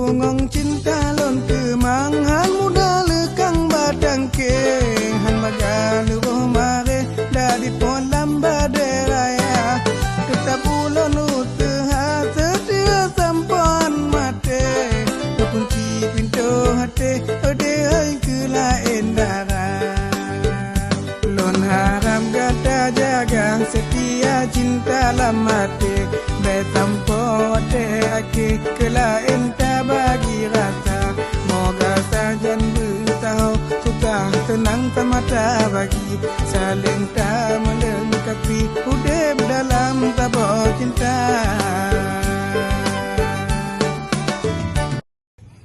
Bungong cinta lon kemang han muda lekang batang ke han magalu roh mare dari polam baderaya tetap ulon utuha setia sampon mate kunci pintu hati ode hai kela endara lon haram gata jaga setia cinta lamate betam pote ake kela enta bagi rasa moga sajan bertahu suka tenang tamata bagi saling tak melengkapi udep dalam tabur cinta.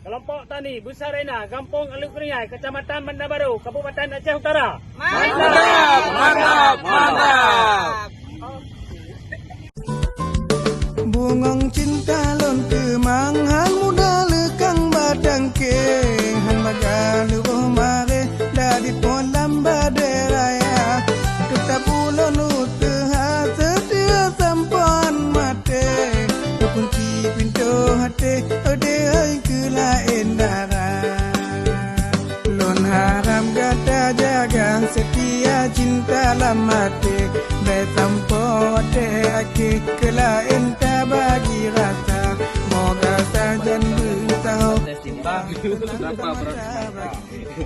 Kelompok Tani Busarena, Kampung Alukriai, Kecamatan Banda Baru, Kabupaten Aceh Utara. Mantap, mantap, mantap. Bungong cinta lon kemang han muda lekang batang ke han magalu roh mare dari polam baderaya tetap ulon utuha setia sampon mate kunci pintu hati ode hai kela endara lon haram gata jaga setia cinta lamate betam pote ake kela enta bagi rasa moga sajan bertahu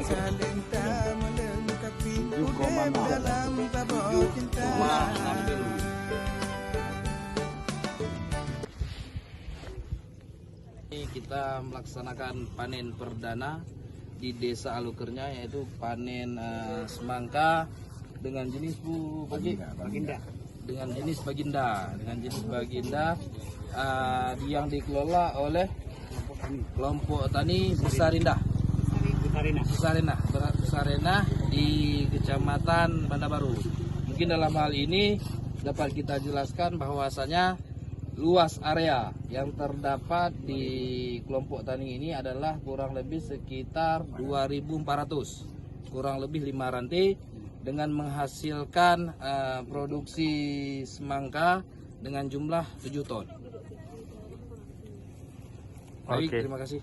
saling tak melengkapi udep dalam tabur cinta. Kita melaksanakan panen perdana di Desa Alukernya, yaitu panen semangka dengan jenis baginda. Dengan jenis baginda yang dikelola oleh kelompok tani Busarena di Kecamatan Banda Baru. Mungkin dalam hal ini dapat kita jelaskan bahwasanya luas area yang terdapat di kelompok tani ini adalah kurang lebih sekitar 2.400, kurang lebih 5 rantai, dengan menghasilkan produksi semangka dengan jumlah 7 ton. Baik, terima kasih.